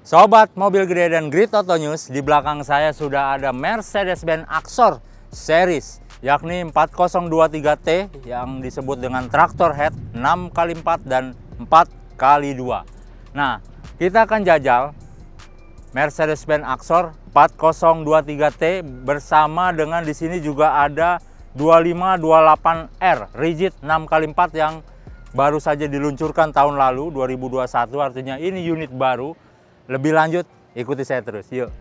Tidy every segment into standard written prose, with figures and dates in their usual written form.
Sobat mobil gede dan Grid Auto News, di belakang saya sudah ada Mercedes-Benz Axor Series, yakni 4023T yang disebut dengan traktor head 6x4 dan 4x2. Nah, kita akan jajal Mercedes-Benz Axor 4023T bersama dengan di sini juga ada 2528R rigid 6x4 yang baru saja diluncurkan tahun lalu 2021, artinya ini unit baru. Lebih lanjut, ikuti saya terus, yuk.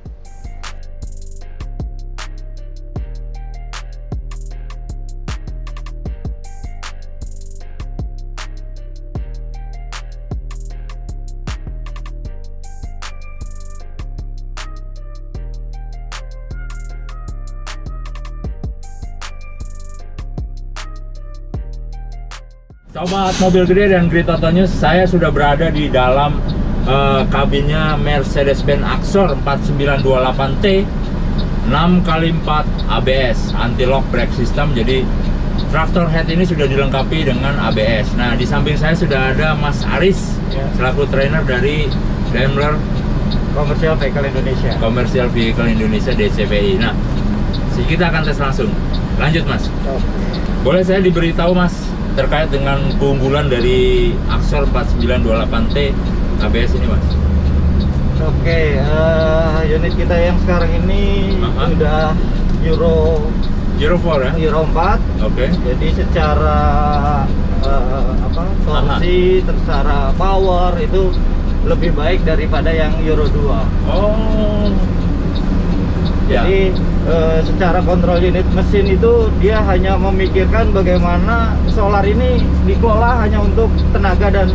Sobat mobil gede dan Grid Auto News, saya sudah berada di dalam kabinnya Mercedes-Benz Axor 4928T 6x4 ABS anti-lock brake system. Jadi traktor head ini sudah dilengkapi dengan ABS. Nah, di samping saya sudah ada Mas Aris selaku trainer dari Daimler Commercial Vehicle Indonesia DCVI. Nah, kita akan tes langsung. Lanjut Mas. Boleh saya diberitahu Mas terkait dengan keunggulan dari Axor 4928T ABS ini Mas? Oke, unit kita yang sekarang ini sudah Euro 4 ya? Euro 4. Oke. Jadi secara torsi, secara power itu lebih baik daripada yang Euro 2. Oh. Jadi secara kontrol unit mesin itu dia hanya memikirkan bagaimana solar ini dikelola hanya untuk tenaga dan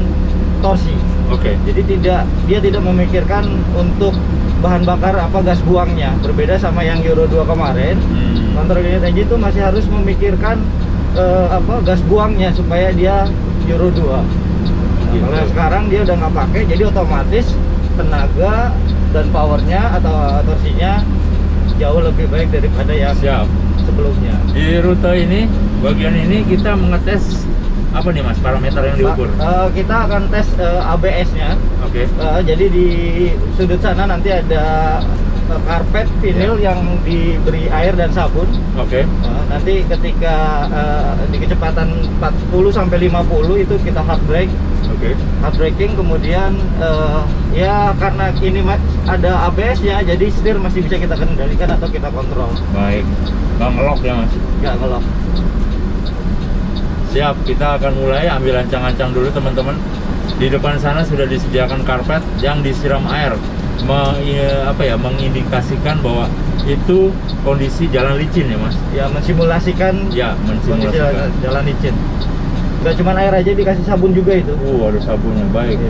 torsi. Oke. Jadi dia tidak memikirkan untuk bahan bakar gas buangnya. Berbeda sama yang Euro 2 kemarin. Kontrol unit engine itu masih harus memikirkan gas buangnya supaya dia Euro 2. Nah, gitu. kalau sekarang dia udah nggak pakai, jadi otomatis tenaga dan powernya atau torsinya jauh lebih baik daripada yang sebelumnya. Di rute ini, bagian ini kita mengetes apa nih Mas, parameter yang diukur? Kita akan tes ABS-nya. Oke. Jadi di sudut sana nanti ada karpet vinil yang diberi air dan sabun. Oke. Nanti ketika di kecepatan 40 sampai 50 itu kita hard brake. Oke. Hard braking, kemudian ya karena ini ada ABS-nya, jadi setir masih bisa kita kendalikan atau kita kontrol. Baik. Nggak ngelok ya Mas? Nggak ngelok. Siap, kita akan mulai. Ambil ancang-ancang dulu teman-teman. Di depan sana sudah disediakan karpet yang disiram air, mengindikasikan bahwa itu kondisi jalan licin ya Mas? Ya, mensimulasikan. Ya, mensimulasikan jalan licin. Nggak cuma air aja, dikasih sabun juga itu. Ada sabunnya. Baik.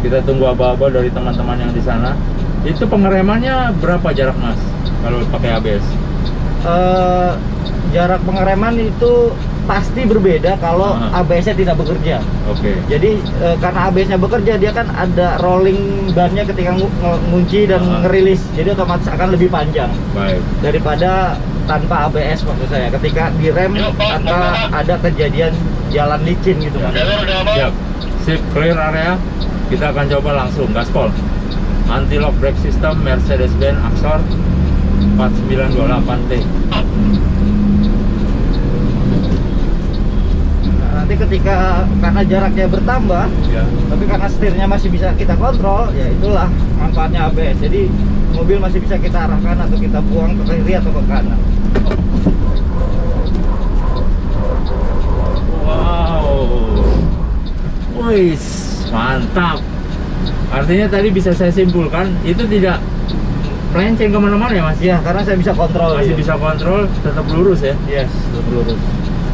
Kita tunggu aba-aba dari teman-teman yang di sana. Itu pengeremannya berapa jarak Mas kalau pakai ABS? Jarak pengereman itu pasti berbeda kalau ABS-nya tidak bekerja. Oke. Jadi karena ABS-nya bekerja, dia kan ada rolling ban-nya ketika ngunci dan ngerilis. Jadi otomatis akan lebih panjang. Baik. Daripada tanpa ABS, maksud saya. Ketika direm tanpa ada kejadian jalan licin gitu kan. Siap. Sip, clear area. Kita akan coba langsung gaspol. Anti-lock brake system Mercedes-Benz Axor 4928T. Nanti ketika karena jaraknya bertambah, tapi karena setirnya masih bisa kita kontrol, ya itulah manfaatnya ABS. Jadi mobil masih bisa kita arahkan atau kita buang ke kiri atau ke kanan. Wow, wih, mantap. Artinya tadi bisa saya simpulkan itu tidak melenceng kemana-mana ya Mas? Ya, karena saya bisa kontrol. Masih bisa kontrol, tetap lurus ya? Yes, tetap lurus.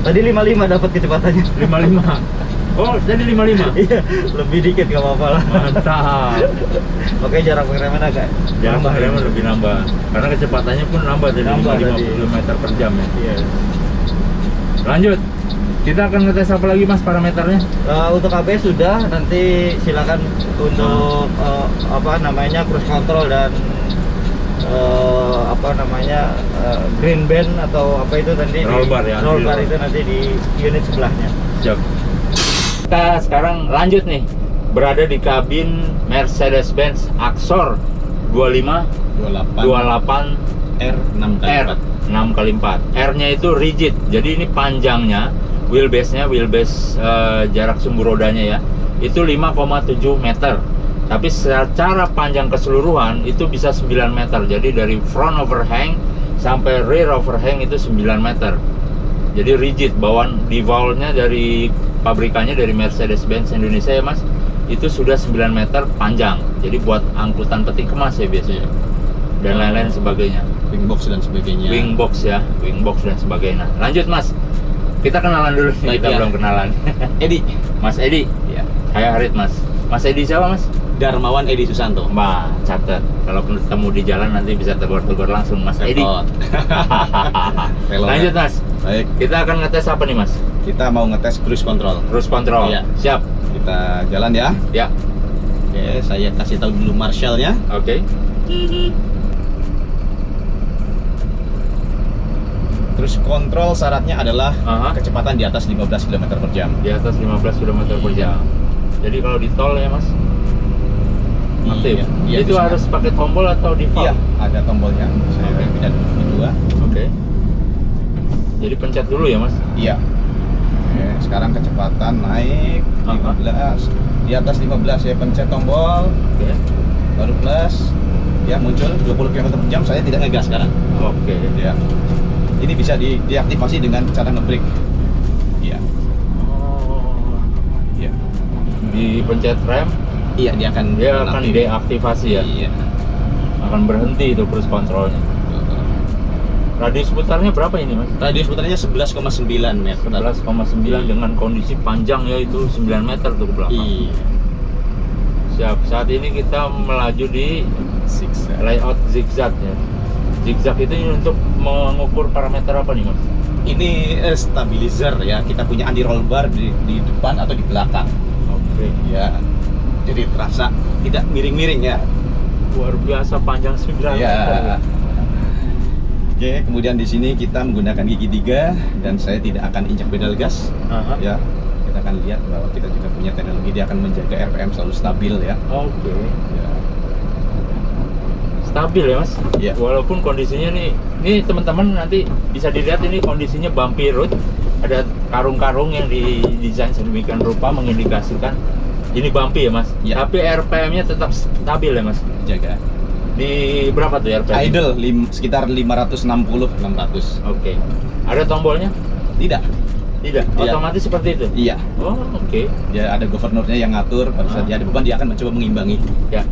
Tadi 55 dapat kecepatannya. 55. Oh, jadi 55? Iya, lebih dikit nggak apa-apa lah. Mantap. Oke, jarak pengereman agak jarak pengereman lebih nambah. Karena kecepatannya pun nambah jadi 50 km per jam ya. Iya. Lanjut. Kita akan ngetes apa lagi Mas parameternya? Untuk ABS sudah, nanti silakan untuk cruise control dan green band atau apa itu tadi roll bar ya, roll bar itu nanti di unit sebelahnya. Siap. Kita sekarang lanjut nih berada di kabin Mercedes-Benz Axor 2528 R6x4. 6x4. R-nya itu rigid. Jadi ini panjangnya, wheelbase jarak sumbu rodanya ya, itu 5,7 meter. Tapi secara panjang keseluruhan itu bisa 9 meter. Jadi dari front overhang sampai rear overhang itu 9 meter. Jadi rigid, bawaan defaultnya dari pabrikannya dari Mercedes-Benz Indonesia ya Mas, itu sudah 9 meter panjang. Jadi buat angkutan peti kemas ya biasanya. Dan lain-lain sebagainya. Wingbox dan sebagainya. Wingbox dan sebagainya. Lanjut Mas, kita kenalan dulu. Baik, Kita ya. belum kenalan. Edi. Mas Edi. Ya. Saya Harit Mas. Mas Edi siapa Mas? Darmawan Edi Susanto. Mbak, catat. Kalau ketemu di jalan nanti bisa tegur-tegur langsung Mas Edi. Repot. Relot. Lanjut Mas. Baik, Kita akan ngetes apa nih Mas? kita mau ngetes cruise control. Cruise control. Iya. Siap. Kita jalan ya. Ya. Oke, saya kasih tahu dulu marshal-nya. Oke. Cruise control syaratnya adalah Aha. kecepatan di atas 15 km per jam. Di atas 15 km per jam. Jadi kalau di tol ya Mas, aktif. Iya, Itu bisa. harus pakai tombol atau default? Iya, ada tombolnya. Saya Oke. pindah dulu kedua. Oke. Jadi pencet dulu ya Mas. Iya. Oke, sekarang kecepatan naik Aha. 15. Di atas 15 saya pencet tombol, Oke. baru plus. Ya, muncul 20 km per jam. Saya tidak ngegas sekarang. Oke. Ya. Ini bisa diaktifasi dengan cara ngebrake. Iya. Oh. Iya. Di pencet rem, Iya, dia akan deaktivasi ya. Iya. Akan berhenti itu cruise controlnya. Radius putarnya berapa ini Mas? Radius putarnya 11,9 meter. 11,9 dengan kondisi panjang ya itu 9 meter tuh ke belakang. Iya. Siap. Saat ini kita melaju di Zigzag. layout zigzag ya. Zigzag itu untuk mengukur parameter apa nih Mas? Ini stabilizer ya. Kita punya anti roll bar di depan atau di belakang. Oke. Ya. Jadi terasa tidak miring-miring ya. Luar biasa panjang 9 Ya. meter. Oke, kemudian di sini kita menggunakan gigi 3 dan saya tidak akan injak pedal gas. Aha. Ya. Kita akan lihat bahwa kita juga punya teknologi dia akan menjaga RPM selalu stabil ya. Oke. Ya. Stabil ya Mas? Iya. Walaupun kondisinya nih teman-teman nanti bisa dilihat ini kondisinya bumpy road. Ada karung-karung yang didesain sedemikian rupa mengindikasikan ini bumpy ya Mas? Iya. Tapi RPM-nya tetap stabil ya Mas? Jaga. Di berapa tuh RPM? Idle sekitar 560-600. Oke. Ada tombolnya? Tidak. Tidak. Iya. Otomatis seperti itu. Iya. Oh, oke. Dia ada gubernurnya yang ngatur. Pada saat dia ada beban dia akan mencoba mengimbangi. Ya.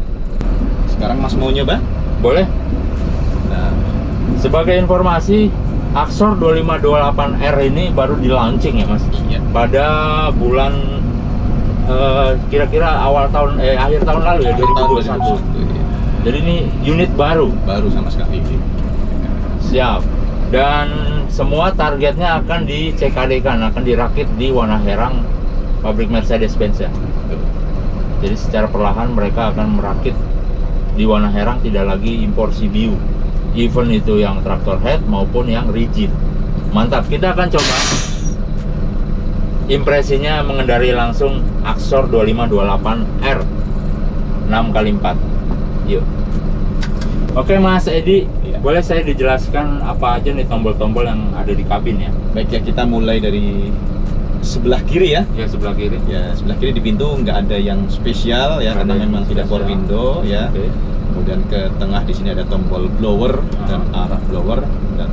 Sekarang Mas mau nyoba? Boleh. Nah, Sebagai informasi, Axor 2528R ini baru di launching ya Mas. iya. Pada bulan kira-kira akhir tahun lalu ya 2021. Iya. Jadi ini unit baru. Baru sama sekali. Siap. Dan semua targetnya akan di CKD-kan, akan dirakit di Wanaherang pabrik Mercedes-Benz ya. Jadi secara perlahan mereka akan merakit di Wanaherang, tidak lagi impor CBU, even itu yang traktor head maupun yang rigid. Mantap, kita akan coba impresinya mengendarai langsung Axor 2528R 6x4. Yuk. Oke Mas Edi, Iya. boleh saya dijelaskan apa aja nih tombol-tombol yang ada di kabin ya? Baik ya, kita mulai dari sebelah kiri ya. Ya, sebelah kiri. Ya, sebelah kiri di pintu nggak ada yang spesial ya, Nggak karena ada yang memang tidak power spesial. window ya. Oke. Kemudian ke tengah di sini ada tombol blower dan arah blower, dan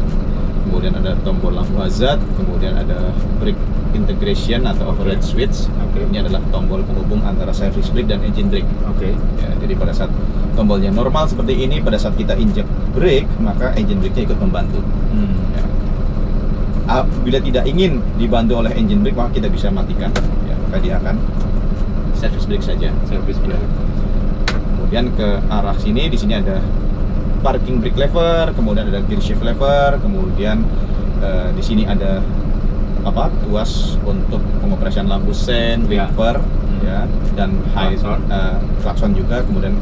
kemudian ada tombol lampu hazard, kemudian ada brake integration atau override switch. Oke. Ini adalah tombol penghubung antara service brake dan engine brake. Oke. Ya, jadi pada saat tombolnya normal seperti ini, pada saat kita injek brake, maka engine brake-nya ikut membantu. Ya. Bila tidak ingin dibantu oleh engine brake, maka kita bisa matikan. Ya, maka dia akan service brake saja. Service brake. Kemudian ke arah sini, di sini ada parking brake lever, kemudian ada gear shift lever, kemudian di sini ada tuas untuk pengoperasian lampu sen, Ya. wiper, ya, dan high Klakson. klakson juga, kemudian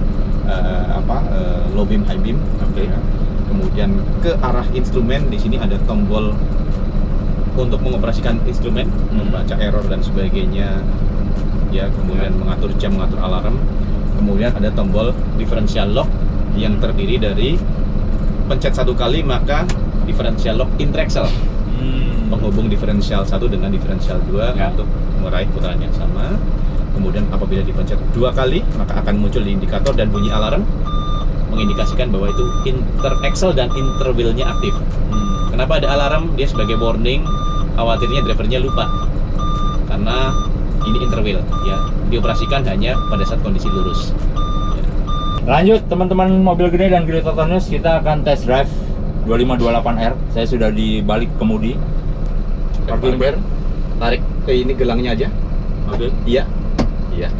low beam, high beam. Oke. Ya. Kemudian ke arah instrumen, di sini ada tombol untuk mengoperasikan instrumen, membaca error dan sebagainya. ya, kemudian mengatur jam, mengatur alarm. Kemudian ada tombol differential lock yang terdiri dari pencet 1 kali maka differential lock intraxle, penghubung diferensial 1 dengan diferensial 2 Ya. untuk meraih putaran yang sama. Kemudian apabila dipencet 2 kali maka akan muncul indikator dan bunyi alarm mengindikasikan bahwa itu interaxle dan interwheel-nya aktif. Kenapa ada alarm? Dia sebagai warning, khawatirnya drivernya lupa karena ini interwheel ya, dioperasikan hanya pada saat kondisi lurus. Lanjut teman-teman mobil gede dan Grid Auto News, kita akan test drive 2528R. Saya sudah di balik kemudi. Parking bar. Tarik ke ini gelangnya aja. Oke. Iya. Iya.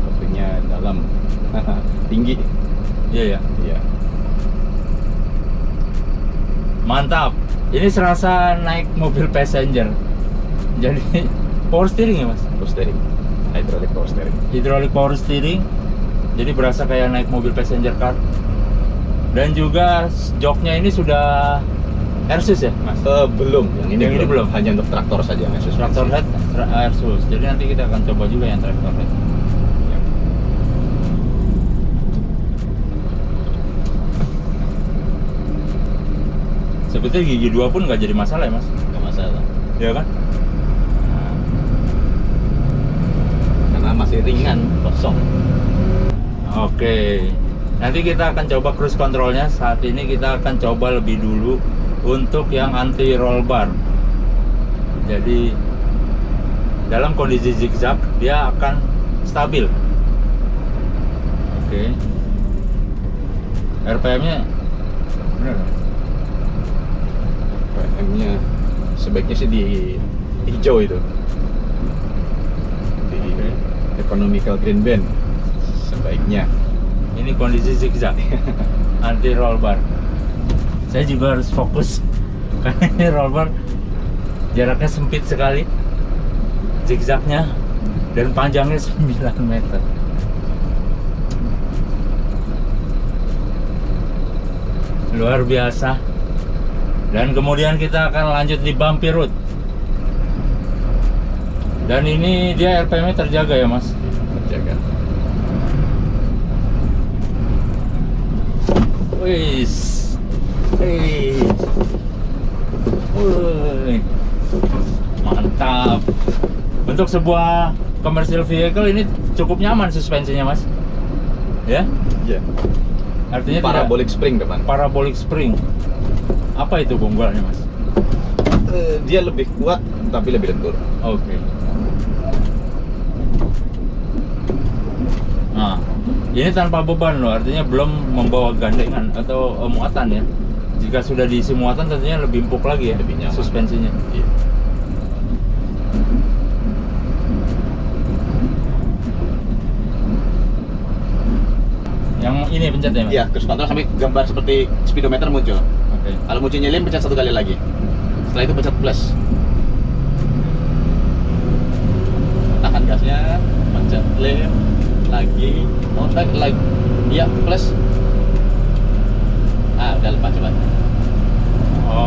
Kopinya dalam. Tinggi. Iya ya. Iya. Mantap. Ini serasa naik mobil passenger. Jadi power steering ya mas? Power steering. Hydraulic power steering. Hydraulic power steering. Jadi berasa kayak naik mobil passenger car. Dan juga joknya ini sudah Airsus ya mas? Belum. Yang ini belum? Hanya untuk traktor saja. Traktor head Airsus. Jadi nanti kita akan coba juga yang traktor head. Ya. Sebetulnya gigi 2 pun nggak jadi masalah ya mas? Nggak masalah. Iya kan? Karena masih ringan, kosong. Oke, nanti kita akan coba cruise controlnya. Saat ini kita akan coba lebih dulu untuk yang anti roll bar. Jadi dalam kondisi zigzag dia akan stabil. Oke. RPM-nya benar. PM-nya sebaiknya sih di hijau itu. Di economical green band sebaiknya. Ini kondisi zigzag anti roll bar. Saya juga harus fokus karena ini roll bar jaraknya sempit sekali, zigzagnya, dan panjangnya 9 meter. Luar biasa. Dan kemudian kita akan lanjut di bumpy road. Dan ini dia RPM-nya terjaga ya mas? Terjaga. Wih, mantap. Untuk sebuah commercial vehicle ini cukup nyaman suspensinya mas, ya? Iya. Artinya Parabolic spring depan. Parabolic spring. Apa itu keunggulannya mas? Dia lebih kuat tapi lebih lentur. Oke. Nah, ini tanpa beban loh, artinya belum membawa gandengan atau muatan ya. Jika sudah diisi muatan tentunya lebih empuk lagi ya, Lebih nyaman. suspensinya. Iya. Yang ini pencet ya mas? Iya, cruise control sampai gambar seperti speedometer muncul. Oke. Kalau munculnya lem, pencet 1 kali lagi. Setelah itu pencet plus. Tahan gasnya, pencet lem, lagi, kontak lagi. Iya, plus. Udah lepas coba.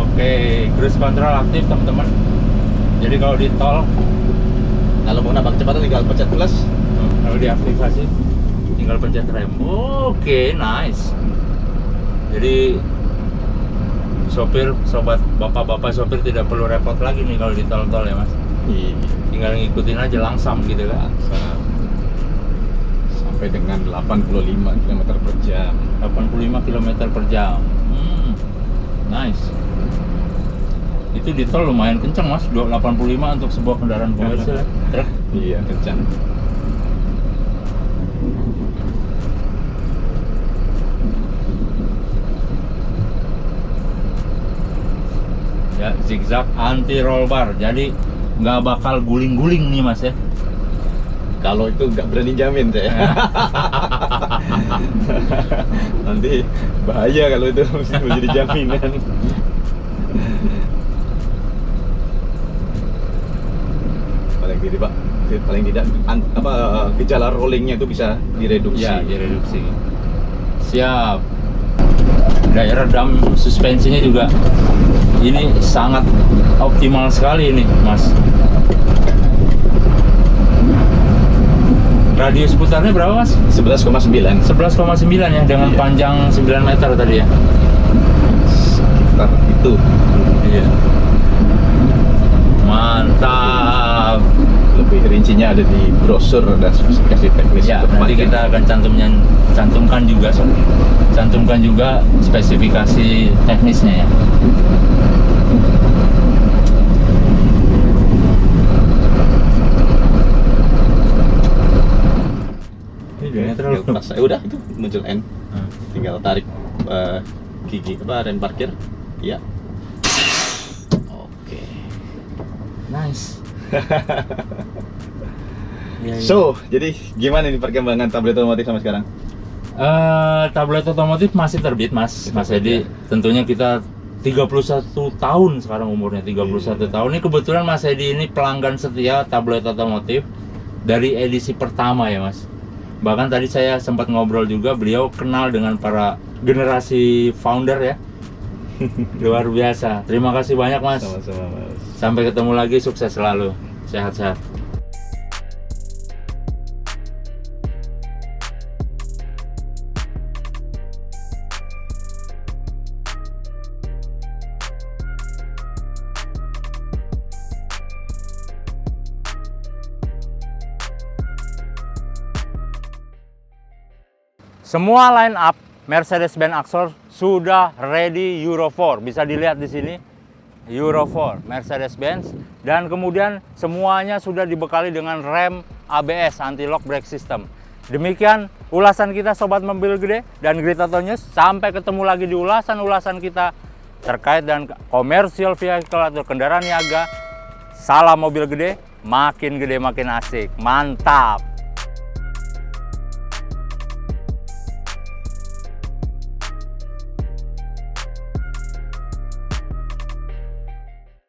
Oke, cruise control aktif teman-teman. Jadi kalau di tol, Kalau mau nambah kecepatan tinggal pencet plus. kalau diaktifasi, tinggal pencet rem. Oke, nice. Jadi sopir, sobat, bapak-bapak sopir tidak perlu repot lagi nih kalau di tol-tol ya mas. Iya. Tinggal ngikutin aja langsam gitu kan. Sampai dengan 85 km per jam. 85 km per jam. Nice. Itu di tol lumayan kencang mas, 85 untuk sebuah kendaraan komersil. Truk. Iya, kencang. Ya, zigzag anti roll bar. Jadi nggak bakal guling-guling nih mas ya. Kalau itu nggak berani jamin saya. Nanti bahaya kalau itu menjadi jaminan. Paling tidak gejala rollingnya itu bisa direduksi. Ya, direduksi. Siap. Daya redam suspensinya juga ini sangat optimal sekali ini, Mas. Radius putarnya berapa, Mas? 11,9. 11,9 ya, dengan Iya. panjang 9 meter tadi ya. Sekitar itu. Iya. Mantap. Lebih rincinya ada di brosur dan spesifikasi teknis. Ya, untuk nanti pakai. kita akan cantumkan juga spesifikasi teknisnya ya. Ini Oke, terlalu tinggal pas. Udah itu muncul N. Hmm. Tinggal tarik gigi rem parkir. Ya. Oke. Nice. Ya, ya. So, jadi gimana nih perkembangan tablet otomotif sampai sekarang? Tablet otomotif masih terbit, Mas. Mas Edi, tentunya kita 31 tahun sekarang umurnya, 31 tahun. Ini kebetulan Mas Edi ini pelanggan setia tablet otomotif dari edisi pertama ya, Mas. Bahkan tadi saya sempat ngobrol juga, beliau kenal dengan para generasi founder ya. Luar biasa. Terima kasih banyak, Mas. Sama-sama, Mas. Sampai ketemu lagi, sukses selalu. Sehat-sehat. Semua line up Mercedes-Benz Axor sudah ready Euro 4. Bisa dilihat di sini. Euro 4 Mercedes-Benz, dan kemudian semuanya sudah dibekali dengan rem ABS anti-lock brake system. Demikian ulasan kita sobat mobil gede dan Grid Auto News. Sampai ketemu lagi di ulasan-ulasan kita terkait dengan komersial vehicle atau kendaraan niaga. Salam mobil gede, makin gede makin asik. Mantap.